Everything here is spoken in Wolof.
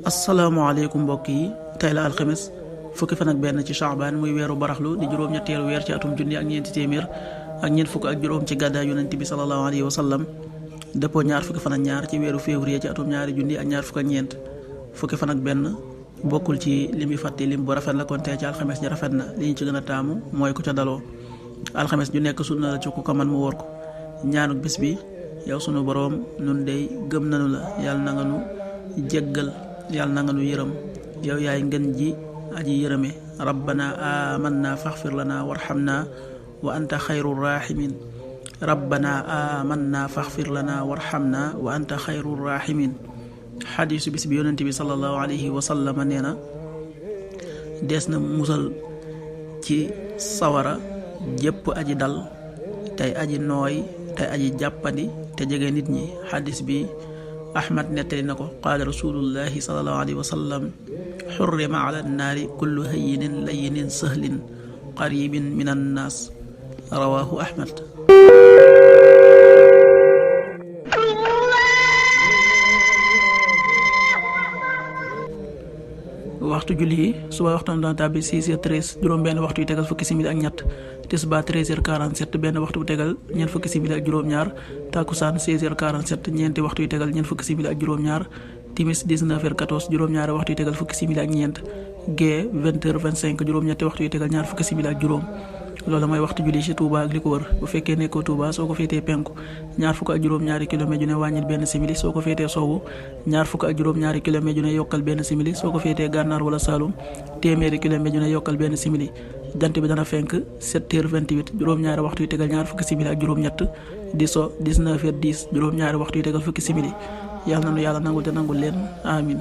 asalaamaaleykum mbokk yi tey la alxames fukki fan ak benn ci Chaabaan muy weeru baraxlu di juróom-ñetteelu weer ci atum junni ak ñeenti téeméer ak ñeent fukk ak juróom ci gàddaay yonent bi sallallahu alayhi wa sallam dëppoo ñaar fukki fan ak ñaar ci weeru février ci atum ñaari junni ak ñaar fukk ak ñeent fukki fan ak benn bokkul ci lim yu fàtte lim bu rafet la kon tey ci alxames ji rafet na li ñu ci gën a taamu mooy ku ca daloo alxames ju nekk sunna la ci ku ko man mu wóor ko ñaanuk bis bi yow sunu boroom nun dey gëm nanu la yàlla na nga nu jéggal yàlla na nga nu yërëm yow yaay ngën ji aji yërëme rabbana amanna faxfir lana warxamna wa anta xayru raximin rabbana amanna faxfir lana warxamna wa anta xayru raximin xadiisu bis bi yonent bi sallallahu alayhi wa sallam nee na dees na musal ci sawara jépp aji dal tey aji nooy tey aji jàppandi te jege nit ñi xadis bi ahmad nettali na ko qaala rasulullahi sallallahu alayhi wa sallam xurrima ala nnaari kullu hayyinin layyinin sahlin qaribin min annaas rawahu ahmad. waxtu julli yi suba waxtu daan tàbbi 6h13 juróom benn waxtu yu tegal fukki simili ak ñett tisbaar 13h47 benn waxtu bu tegal ñeent fukki simili ak juróom-ñaar takkusaan 16h47 ñeenti waxtu yu tegal ñeent fukki simili ak juróom-ñaar timis 19h14 juróom-ñaari waxtu yu tegal fukki simili ak ñeent gee 20h25 juróom-ñetti waxtu yu tegal ñaar fukki simili ak juróom. loolu mooy waxtu julli ci Touba ak li ko wër bu fekkee nekkoo Touba soo ko féetee penku ñaar fukk ak juróom-ñaari kilomètre ju ne wàññil benn simili soo ko féetee sowwu ñaar fukk ak juróom-ñaari kilomètre ju ne yokkal benn simili soo ko féetee gànnaar wala Saloum téeméeri kilomètre ju ne yokkal benn simili jant bi dana fenk 7h28 juróom-ñaari waxtu yu tegal ñaar fukki simili ak juróom-ñett di so 19h10 juróom-ñaari waxtu yu tegal fukki simili yàlla na nu yàlla nangul te nangul leen amin